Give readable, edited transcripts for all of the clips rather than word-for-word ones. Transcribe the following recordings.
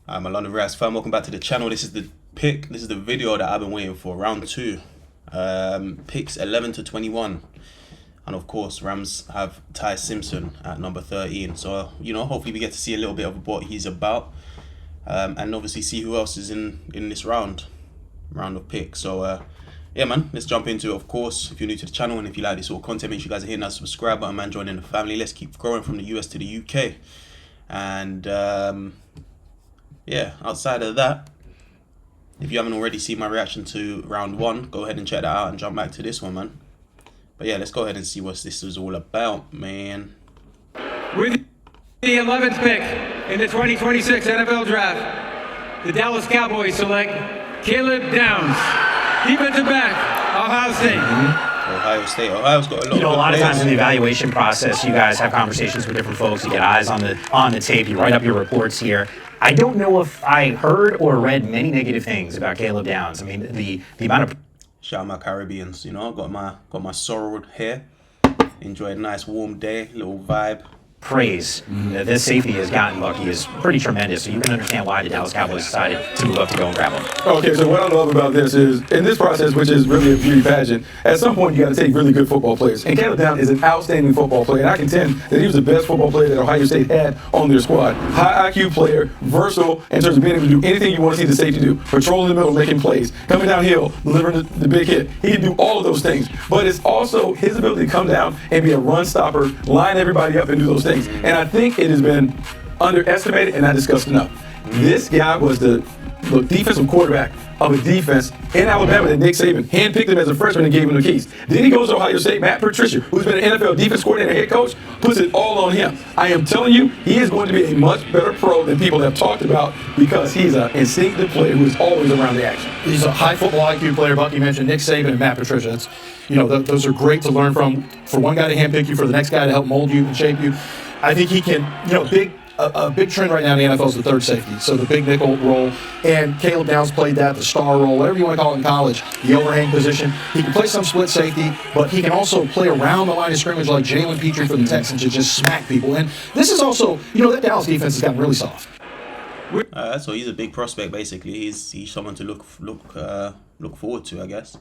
I'm a London Rats fan. Welcome back to the channel. This is the pick. This is the video that I've been waiting for. Round 2. Picks 11 to 21. And of course, Rams have Simpson at number 13. So, hopefully we get to see a little bit of what he's about. And obviously see who else is in this round of picks. So, yeah, man, let's jump into it. Of course, if you're new to the channel and if you like this sort of content, make sure you guys are hitting that subscribe button, man, joining the family. Let's keep growing from the US to the UK. And, yeah, outside of that, if you haven't already seen my reaction to round 1, go ahead and check that out and jump back to this one, man. But yeah, let's go ahead and see what this is all about, man. With the 11th pick in the 2026 NFL Draft, the Dallas Cowboys select Caleb Downs, defensive back, Ohio State. Ohio State. Ohio's got a lot. A lot of times in the evaluation process, you guys have conversations with different folks. You get eyes on the tape. You write up your reports here. I don't know if I heard or read many negative things about Caleb Downs. I mean, the amount of shout out my Caribbeans. Got my sorreled hair. Enjoy a nice warm day, little vibe. praise that this safety has gotten, Bucky, is pretty tremendous. So you can understand why the Dallas Cowboys decided to move up to go and grab him. Okay, so what I love about this is, in this process, which is really a beauty pageant, at some point you got to take really good football players. And Caleb Downs is an outstanding football player. And I contend that he was the best football player that Ohio State had on their squad. High IQ player, versatile in terms of being able to do anything you want to see the safety do. Patrolling the middle, making plays, coming downhill, delivering the big hit. He can do all of those things. But it's also his ability to come down and be a run stopper, line everybody up and do those things. And I think it has been underestimated and not discussed enough. This guy was the defensive quarterback of a defense in Alabama that Nick Saban handpicked him as a freshman and gave him the keys. Then he goes to Ohio State. Matt Patricia, who's been an NFL defense coordinator and head coach, puts it all on him. I am telling you, he is going to be a much better pro than people have talked about because he's an instinctive player who is always around the action. He's a high football IQ player. Buck, you mentioned Nick Saban and Matt Patricia. It's, those are great to learn from. For one guy to handpick you, for the next guy to help mold you and shape you. I think he can, a big trend right now in the NFL is the third safety, so the big nickel role. And Caleb Downs played that, the star role, whatever you want to call it in college, the overhang position. He can play some split safety, but he can also play around the line of scrimmage like Jalen Petrie for the Texans to just smack people. And this is also, that Dallas defense has gotten really soft. So he's a big prospect, basically. He's someone to look forward to, I guess.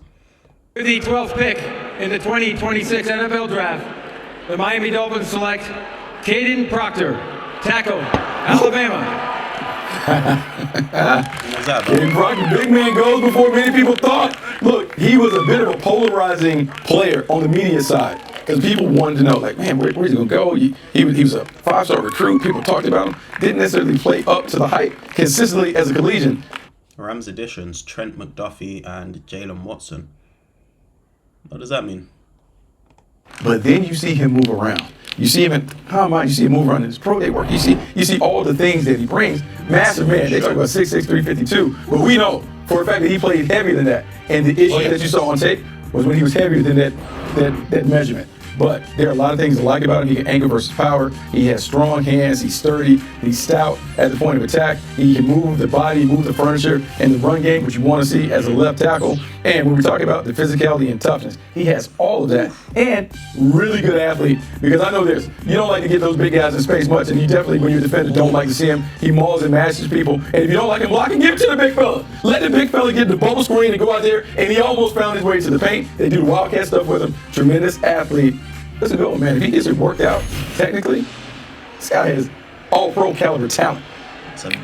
With the 12th pick in the 2026 NFL Draft, the Miami Dolphins select Caden Proctor, tackle, Alabama. What's that, Caden Proctor, big man goes before many people thought. Look, he was a bit of a polarizing player on the media side because people wanted to know, man, where's he going to go? He was a 5-star recruit. People talked about him. Didn't necessarily play up to the hype consistently as a collegian. Rams additions, Trent McDuffie and Jalen Watson. What does that mean? But then you see him move around. You see him in combine, you see him move around in his pro day work. You see all the things that he brings. Massive man. They talk about 6'6", 352. But we know for a fact that he played heavier than that. And the issue that you saw on tape was when he was heavier than that measurement. But there are a lot of things to like about him. He can anchor versus power. He has strong hands. He's sturdy. He's stout at the point of attack. He can move the body, move the furniture, and the run game, which you want to see as a left tackle. And when we talk about the physicality and toughness, he has all of that. And really good athlete, because I know this. You don't like to get those big guys in space much, and you definitely, when you're a defender, don't like to see him. He mauls and mashes people. And if you don't like him blocking, give it to the big fella. Let the big fella get the bubble screen and go out there. And he almost found his way to the paint. They do the Wildcat stuff with him. Tremendous athlete. That's a good one, man. If he gets it worked out technically, this guy has all-pro caliber talent.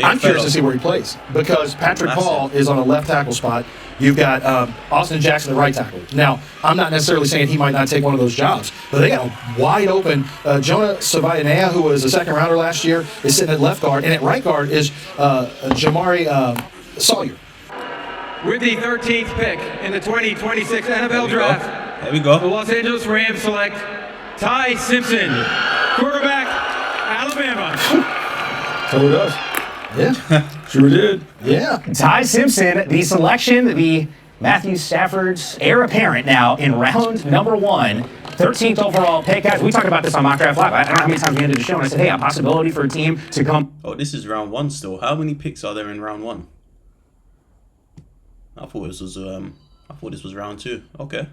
I'm curious to see where he plays because Patrick Paul is on a left tackle spot. You've got Austin Jackson, the right tackle. Now, I'm not necessarily saying he might not take one of those jobs, but they got a wide open. Jonah Savaianea, who was a second-rounder last year, is sitting at left guard, and at right guard is Jamari Sawyer. With the 13th pick in the 2026 NFL Draft, there we go. The Los Angeles Rams select Simpson, quarterback, Alabama. Told us. Yeah. Sure did. Ty Simpson, the selection, the Matthew Stafford's heir apparent now in round number 1. 13th overall pick. Guys, we talked about this on Mock Draft Live. I don't know how many times we ended the show and I said, hey, a possibility for a team to come. Oh, this is round 1 still. How many picks are there in round 1? I thought this was round 2. Okay.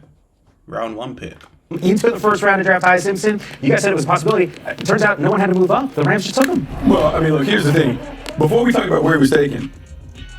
Round 1 pick. Into the first round to draft Ty Simpson. You guys said it was a possibility. It turns out no one had to move up. The Rams just took him. Well, I mean, look, here's the thing. before we talked about where he was taken,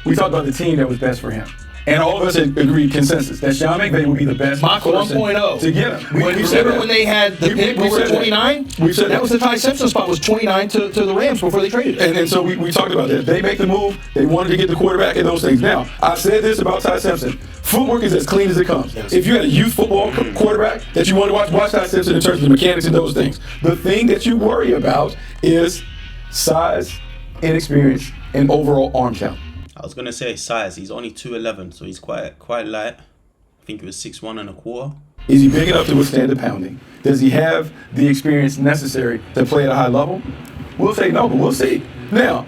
we talked about the team that was best for him. And all of us had agreed consensus that Sean McVay would be the best Mock person 1.0 to get him. When they had the pick over 29, that was the Ty Simpson spot, was 29 to the Rams before they traded it. And so we talked about that. They make the move. They wanted to get the quarterback and those things. Now, I said this about Ty Simpson. Footwork is as clean as it comes. Yes. If you had a youth football quarterback that you want to watch Ty Simpson in terms of the mechanics and those things. The thing that you worry about is size, inexperience, and overall arm count. I was gonna say size. He's only 2'11", so he's quite light. I think he was 6'1.25". Is he big enough to withstand the pounding? Does he have the experience necessary to play at a high level? We'll say no, but we'll see. Now,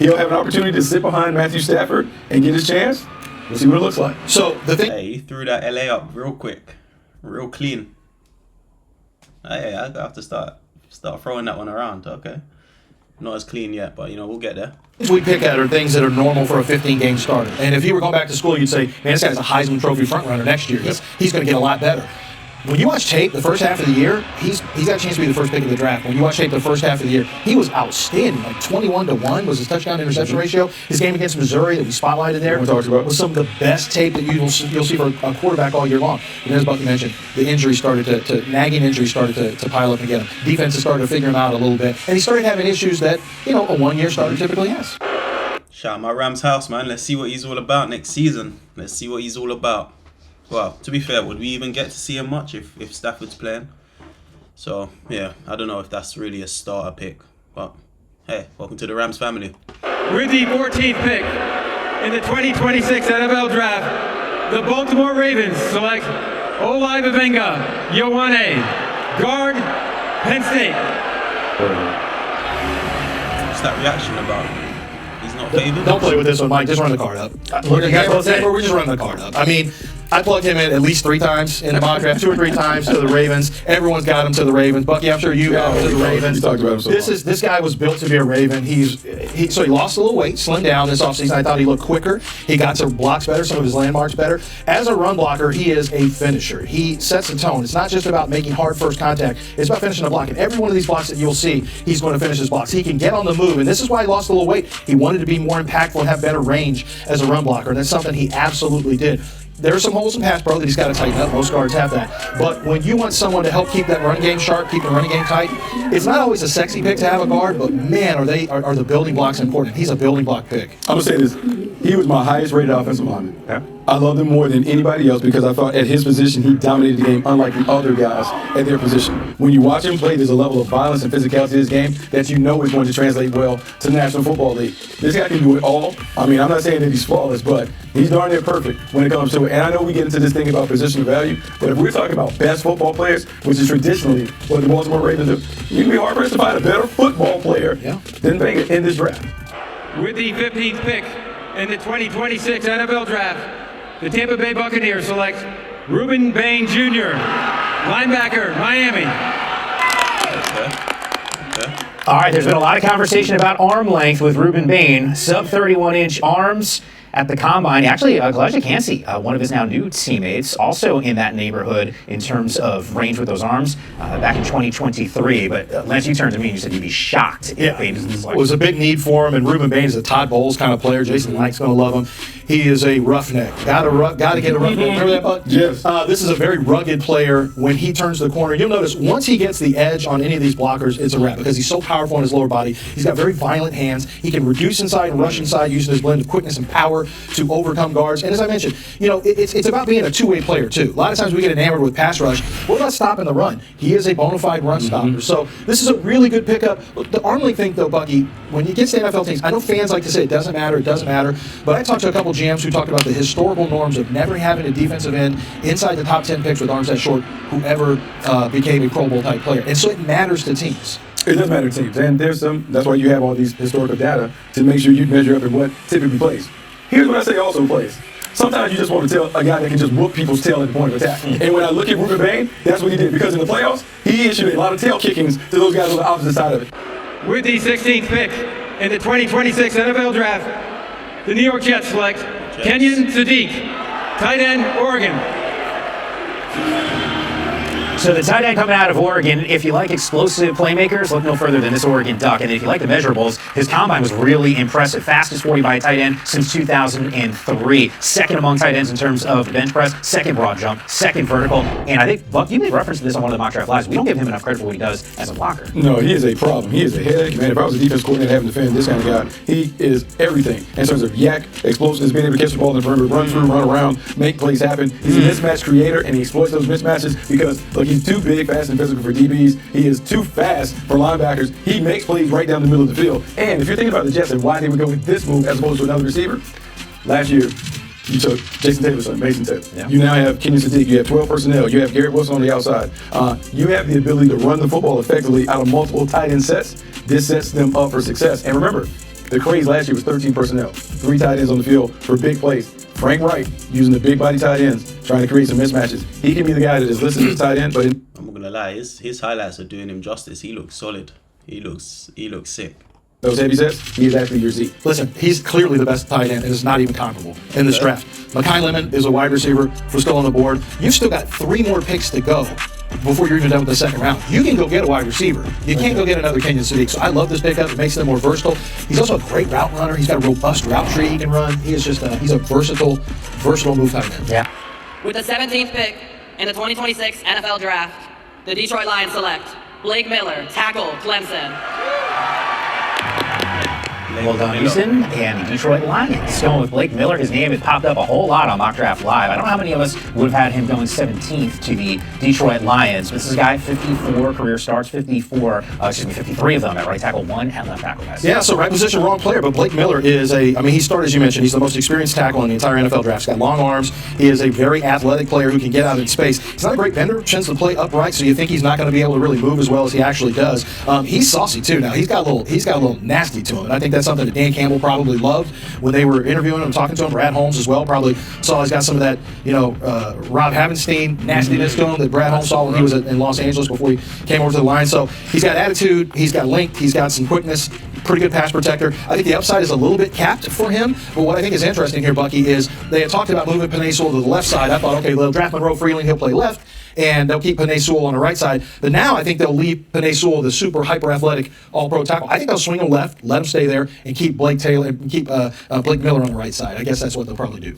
he'll have an opportunity to sit behind Matthew Stafford and get his chance. We'll see what it looks like. So the thing. Hey, he threw that LA up real quick, real clean. Hey, I have to start throwing that one around. Okay, not as clean yet, but we'll get there. We pick at are things that are normal for a 15-game starter. And if he were going back to school, you'd say, man, this guy's a Heisman Trophy frontrunner next year. He's going to get a lot better. When you watch tape the first half of the year, he's got a chance to be the first pick of the draft. When you watch tape the first half of the year, he was outstanding. Like 21-1 was his touchdown interception ratio. His game against Missouri that we spotlighted there was some of the best tape that you'll see for a quarterback all year long. And as Bucky mentioned, the nagging injuries started to pile up and get him. Defenses started to figure him out a little bit. And he started having issues that, a one-year starter typically has. Shout out my Rams house, man. Let's see what he's all about next season. Let's see what he's all about. Well, to be fair, would we even get to see him much if Stafford's playing? So, yeah, I don't know if that's really a starter pick. But, hey, welcome to the Rams family. With the 14th pick in the 2026 NFL Draft, the Baltimore Ravens select Olai Bavenga, Ioane, guard, Penn State. What's that reaction about? He's not favored? Don't play with this one, Mike. Just run the card up. We're just running the card up. I mean, I plugged him in at least 3 times in the mock draft, 2 or 3 times to the Ravens. Everyone's got him to the Ravens. Bucky, I'm sure you got him to the Ravens. You talked about him so long. This guy was built to be a Raven. So he lost a little weight, slimmed down this offseason. I thought he looked quicker. He got to blocks better, some of his landmarks better. As a run blocker, he is a finisher. He sets the tone. It's not just about making hard first contact. It's about finishing a block. And every one of these blocks that you'll see, he's going to finish his blocks. He can get on the move, and this is why he lost a little weight. He wanted to be more impactful and have better range as a run blocker, and that's something he absolutely did. There are some holes in pass pro that he's got to tighten up. Most guards have that. But when you want someone to help keep that running game sharp, keep the running game tight, it's not always a sexy pick to have a guard, but man, are the building blocks important. He's a building block pick. I'm going to say this. He was my highest rated offensive lineman. Yeah. I loved him more than anybody else because I thought at his position, he dominated the game unlike the other guys at their position. When you watch him play, there's a level of violence and physicality to his game that you know is going to translate well to the National Football League. This guy can do it all. I mean, I'm not saying that he's flawless, but he's darn near perfect when it comes to it. And I know we get into this thing about position of value, but if we're talking about best football players, which is traditionally what the Baltimore Ravens do, you can be hard-pressed to find a better football player than Bavenga in this draft. With the 15th pick in the 2026 NFL Draft, the Tampa Bay Buccaneers select Ruben Bain Jr., linebacker, Miami. All right, there's been a lot of conversation about arm length with Ruben Bain. Sub 31-inch arms at the combine. Actually, Elijah Cansey, one of his now new teammates, also in that neighborhood in terms of range with those arms back in 2023. But Lance, you turned to me and you said you'd be shocked if Bain isn't selected. It was a big need for him, and Ruben Bain is a Todd Bowles kind of player. Jason Licht's going to love him. He is a roughneck. Got to get a roughneck. Remember that, Buck? Yes. This is a very rugged player. When he turns the corner, you'll notice once he gets the edge on any of these blockers, it's a wrap because he's so powerful in his lower body. He's got very violent hands. He can reduce inside and rush inside using his blend of quickness and power to overcome guards. And as I mentioned, it's about being a two-way player too. A lot of times we get enamored with pass rush. What about stopping the run? He is a bona fide run stopper. So this is a really good pickup. The arm length thing though, Bucky, when you get to NFL teams, I know fans like to say it doesn't matter, but I talked to a couple GMs who talked about the historical norms of never having a defensive end inside the top 10 picks with arms that short who ever became a Pro Bowl type player. And so it matters to teams. It does matter to teams. And that's why you have all these historical data to make sure you measure up at what typically plays. Here's what I say also plays. Sometimes you just want to tell a guy that can just whoop people's tail at the point of attack. And when I look at Ruben Bain, that's what he did. Because in the playoffs, he issued a lot of tail kickings to those guys on the opposite side of it. With the 16th pick in the 2026 NFL Draft, the New York Jets select Kenyon Sadiq, tight end, Oregon. So the tight end coming out of Oregon, if you like explosive playmakers, look no further than this Oregon Duck. And if you like the measurables, his combine was really impressive. Fastest 40 by a tight end since 2003. Second among tight ends in terms of bench press, second broad jump, second vertical. And I think, Buck, you made reference to this on one of the mock draft lives. We don't give him enough credit for what he does as a blocker. No, he is a problem. He is a headache, man. If I was a defense coordinator having to defend this kind of guy, he is everything in terms of yak, explosiveness, being able to catch the ball in the perimeter, run through, run around, make plays happen. He's a mismatch creator, and he exploits those mismatches because, look, he's too big, fast, and physical for DBs. He is too fast for linebackers. He makes plays right down the middle of the field. And if you're thinking about the Jets and why they would go with this move as opposed to another receiver, last year, you took Jason Taylor's son, Mason Taylor. Yeah. You now have Kenyon Sadiq. You have 12 personnel. You have Garrett Wilson on the outside. You have the ability to run the football effectively out of multiple tight end sets. This sets them up for success. And remember, the craze last year was 13 personnel. 3 tight ends on the field for big plays. Frank Wright using the big body tight ends, trying to create some mismatches. He can be the guy that is listed as tight end, but I'm not gonna lie, his highlights are doing him justice. He looks solid. He looks sick. those heavy sets, he is actually your Z. Listen, he's clearly the best tight end, and it's not even comparable in this draft. Mekhi Lemon is a wide receiver who's still on the board. You've still got 3 more picks to go before you're even done with the second round. You can go get a wide receiver. You can't go get another Kenyon Sadiq. So I love this pickup. It makes them more versatile. He's also a great route runner. He's got a robust route tree he can run. He is just he's a versatile move tight end. Yeah. With the 17th pick in the 2026 NFL Draft, the Detroit Lions select Blake Miller, tackle, Clemson. Well done, Houston, and the Detroit Lions. Going with Blake Miller, his name has popped up a whole lot on Mock Draft Live. I don't know how many of us would have had him going 17th to the Detroit Lions. But this is a guy, 54 career starts, 53 of them at right tackle, 1 at left tackle, guys. Yeah, so right position, wrong player. But Blake Miller is he started, as you mentioned, he's the most experienced tackle in the entire NFL draft. He's got long arms. He is a very athletic player who can get out in space. He's not a great bender, tends to play upright, so you think he's not going to be able to really move as well as he actually does. He's saucy too. Now he's got a little nasty to him, and I think that's something that Dan Campbell probably loved when they were interviewing him, talking to him. Brad Holmes as well probably saw he's got some of that, Rob Havenstein nastiness to him that Brad Holmes saw when he was in Los Angeles before he came over to the Lions. So he's got attitude, he's got length, he's got some quickness, pretty good pass protector. I think the upside is a little bit capped for him, but what I think is interesting here, Bucky, is they had talked about moving Penei Sewell to the left side. I thought, okay, they'll draft Monroe Freeling, he'll play left, and they'll keep Penei Sewell on the right side. But now I think they'll leave Penei Sewell, the super hyper-athletic all-pro tackle. I think they'll swing him left, let him stay there, and keep Blake Miller on the right side. I guess that's what they'll probably do.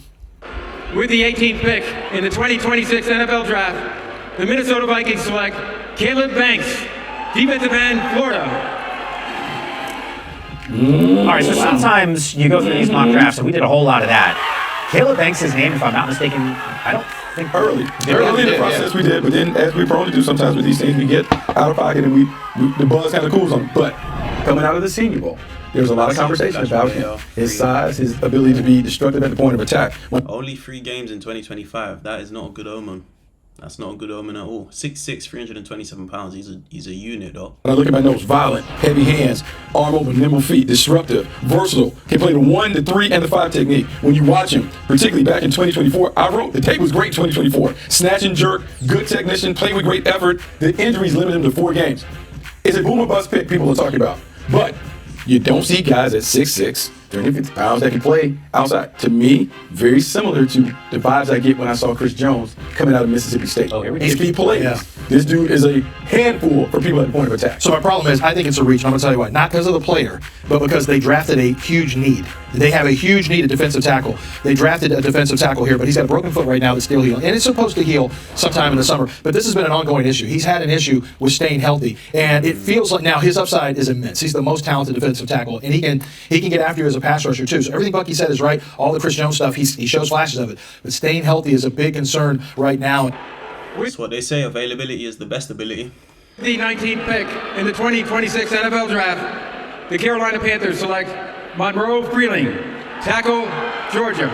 With the 18th pick in the 2026 NFL Draft, the Minnesota Vikings select Caleb Banks, defensive end, Florida. All right, so sometimes you go through these mock drafts, and we did a whole lot of that. Caleb Banks' name, if I'm not mistaken, I don't think Early in the process we did, but then as we're prone to do sometimes with these things, we get out of pocket and the buzz kind of cools on him. But coming out of the Senior Bowl, there was a lot of conversation about him, his size, his ability to be destructive at the point of attack. Only 3 games in 2025. That is not a good omen. That's not a good omen at all. 6'6", 327 pounds. He's a unit, though. When I look at my notes, violent, heavy hands, arm over, nimble feet, disruptive, versatile, can play the 1, the 3, and the 5 technique. When you watch him, particularly back in 2024, I wrote the tape was great in 2024. Snatch and jerk, good technician, played with great effort. The injuries limited him to 4 games. It's a boom or bust pick people are talking about. But you don't see guys at 6'6", 350 pounds that can play outside. To me, very similar to the vibes I get when I saw Chris Jones coming out of Mississippi State. Oh, here we go. If he plays, this dude is a handful for people at the point of attack. So my problem is, I think it's a reach, and I'm going to tell you why. Not because of the player, but because they drafted a huge need. They have a huge need at defensive tackle. They drafted a defensive tackle here, but he's got a broken foot right now that's still healing. And it's supposed to heal sometime in the summer, but this has been an ongoing issue. He's had an issue with staying healthy, and it feels like now his upside is immense. He's the most talented defensive tackle, and he can get after you as a pass rusher too. So everything Bucky said is right. All the Chris Jones stuff, he shows flashes of it. But staying healthy is a big concern right now. That's what they say. Availability is the best ability. The 19th pick in the 2026 NFL Draft, the Carolina Panthers select Monroe Freeling, tackle, Georgia.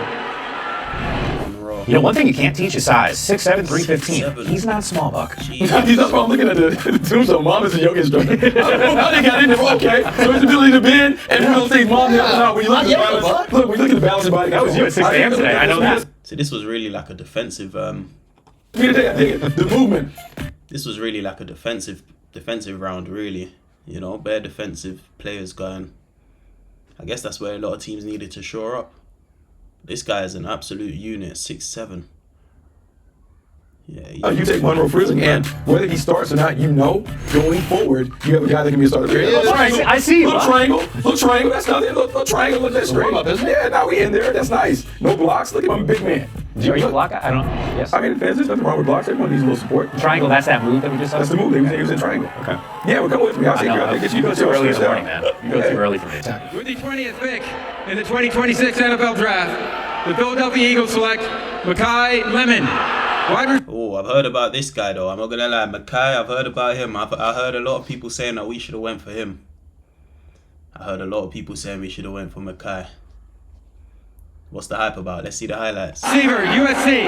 One thing you can't teach is size. 6'7", 315. He's not small, Buck. He's not small. I'm looking at the tombstone. Mom is a yoga instructor. I don't know how they got in there. Okay, so his ability to bend and real estate. Mom helps out. When you look at the balance, when you look at the balance of body. That was you at 6 a.m. today. I know that. So this was really like a defensive. The movement. This was really like a defensive round, really. Bare defensive players going. I guess that's where a lot of teams needed to shore up. This guy is an absolute unit, 6'7". Yeah, You take Monroe Frizzing, and whether he starts or not, going forward, you have a guy that can be a starter. I see you. Little triangle. That's nothing. Little triangle. Look that straight. Yeah, now we in there. That's nice. No blocks. Look at him, I'm a big man. Are you a block guy? I don't. Yes. I mean, it depends. There's nothing wrong with blocks. Everyone needs a little support. Triangle. That's that move that we just saw. That's the move. He was in triangle. Okay. Yeah, well, come with me. I'll take you out there. Get you too early in the morning, man. You go too early for me. With the 20th pick in the 2026 NFL Draft, the Philadelphia Eagles select Makai Lemon. Oh, I've heard about this guy though. I'm not gonna lie, Makai. I've heard about him. I heard a lot of people saying that we should have went for him. I heard a lot of people saying we should have went for Makai. What's the hype about? Let's see the highlights. Receiver, USC.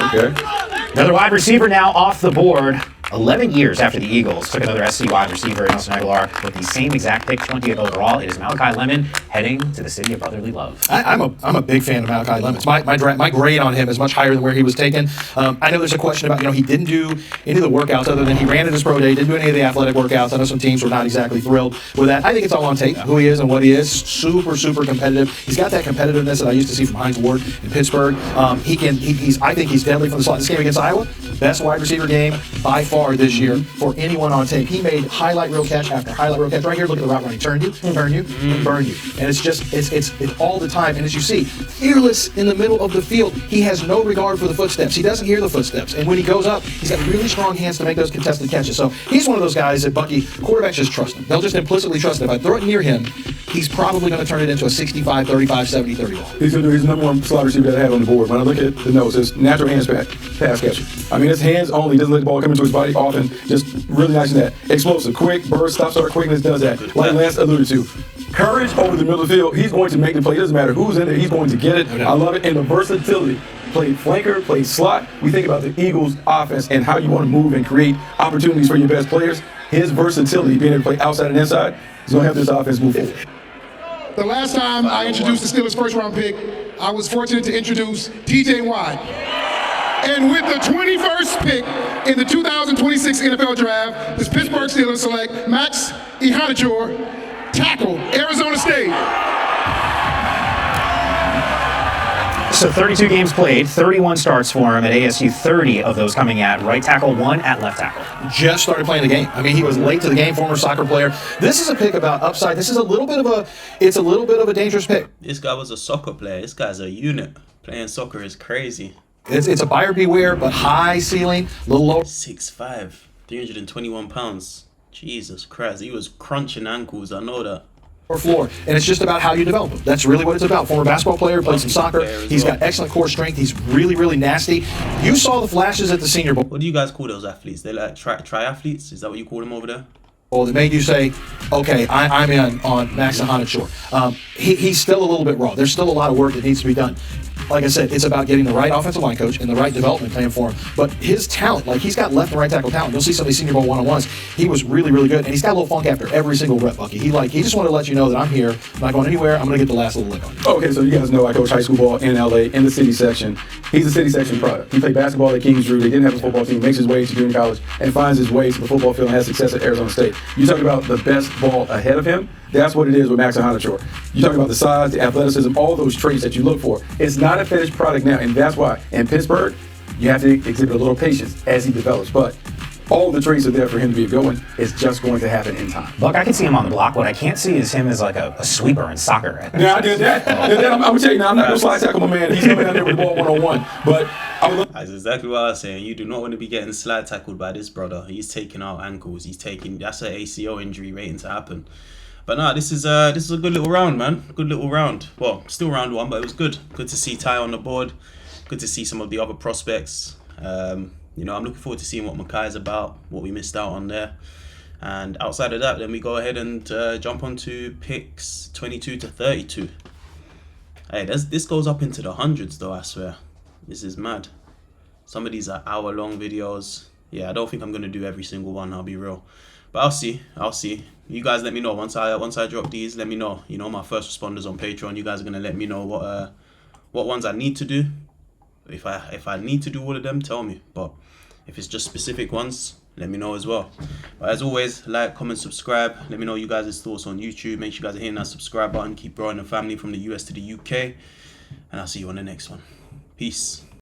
Okay. Another wide receiver now off the board. 11 years after the Eagles took another SC wide receiver, Nelson Aguilar, with the same exact pick, 20th overall. It is Malachi Lemon heading to the city of brotherly love. I'm a big fan of Malachi Lemon. My grade on him is much higher than where he was taken. I know there's a question about, he didn't do any of the workouts other than he ran at his pro day, didn't do any of the athletic workouts. I know some teams were not exactly thrilled with that. I think it's all on tape, who he is and what he is. Super, super competitive. He's got that competitiveness that I used to see from Hines Ward in Pittsburgh. I think he's deadly from the slot. This game against Iowa, best wide receiver game by far this year for anyone on tape. He made highlight reel catch after highlight reel catch. Right here, look at the route running. Turn you, and burn you. And it's all the time. And as you see, fearless in the middle of the field. He has no regard for the footsteps. He doesn't hear the footsteps. And when he goes up, he's got really strong hands to make those contested catches. So he's one of those guys that quarterbacks just trust him. They'll just implicitly trust him. If I throw it near him, he's probably going to turn it into a 65, 35, 70, 30 ball. He's the number one slot receiver that I had on the board. When I look at the notes, it's natural hands pass catcher. I mean, it's hands only. He doesn't let the ball come into his body often. Just really nice in that. Explosive, quick, burst, stop, start, quickness does that. Like Lance alluded to. Courage over the middle of the field. He's going to make the play. It doesn't matter who's in there. He's going to get it. I love it. And the versatility. Played flanker, played slot. We think about the Eagles' offense and how you want to move and create opportunities for your best players. His versatility, being able to play outside and inside, is going to help this offense move forward. The last time I introduced the Steelers' first-round pick, I was fortunate to introduce T.J. Watt. And with the 21st pick in the 2026 NFL Draft, the Pittsburgh Steelers select Max Ihanachor, tackle, Arizona State. So 32 games played, 31 starts for him at ASU, 30 of those coming at right tackle, 1 at left tackle. Just started playing the game. I mean, he was late to the game, former soccer player. This is a pick about upside. This is a little bit of a dangerous pick. This guy was a soccer player. This guy's a unit. Playing soccer is crazy. It's a buyer beware, but high ceiling, little low. 6'5", 321 pounds. Jesus Christ, he was crunching ankles. I know that. Floor, and it's just about how you develop him. That's really what it's about. Former basketball player, played some soccer. He's got excellent core strength. He's really, really nasty. You saw the flashes at the Senior Bowl. What do you guys call those athletes? They're like triathletes? Is that what you call them over there? That made you say, okay, I'm in on Max Ihanachor. He's still a little bit raw. There's still a lot of work that needs to be done. Like I said, it's about getting the right offensive line coach and the right development plan for him. But his talent, he's got left and right tackle talent. You'll see some of these Senior Bowl one-on-ones. He was really, really good. And he's got a little funk after every single rep, Bucky. He just wanted to let you know that I'm here. I'm not going anywhere. I'm going to get the last little lick on you. Okay, so you guys know I coach high school ball in LA in the city section. He's a city section product. He played basketball at Kings Drew. They didn't have a football team. Makes his way to junior college and finds his way to the football field and has success at Arizona State. You talk about the best ball ahead of him. That's what it is with Max Ihanachor. You talk about the size, the athleticism, all those traits that you look for. It's not a finished product now, and that's why in Pittsburgh you have to exhibit a little patience as he develops. But all the traits are there for him to be going. It's just going to happen in time. Buck, I can see him on the block. What I can't see is him as like a sweeper in soccer. Yeah, I did that. I'm going to tell you now, I'm not going to slide tackle my man. He's coming out there with the ball one-on-one. But that's exactly what I was saying. You do not want to be getting slide tackled by this brother. He's taking out ankles. That's an ACL injury waiting to happen. But no, this is a good little round, man. Good little round. Well, still round one, but it was good. Good to see Ty on the board. Good to see some of the other prospects. I'm looking forward to seeing what Makai is about, what we missed out on there. And outside of that, then we go ahead and jump onto picks 22 to 32. Hey, this goes up into the hundreds, though, I swear. This is mad. Some of these are hour-long videos. Yeah, I don't think I'm going to do every single one, I'll be real. But I'll see. You guys let me know once I drop these. Let me know. You know, my first responders on Patreon. You guys are gonna let me know what ones I need to do. If I need to do all of them, tell me. But if it's just specific ones, let me know as well. But as always, like, comment, subscribe. Let me know you guys' thoughts on YouTube. Make sure you guys are hitting that subscribe button. Keep growing the family from the US to the UK. And I'll see you on the next one. Peace.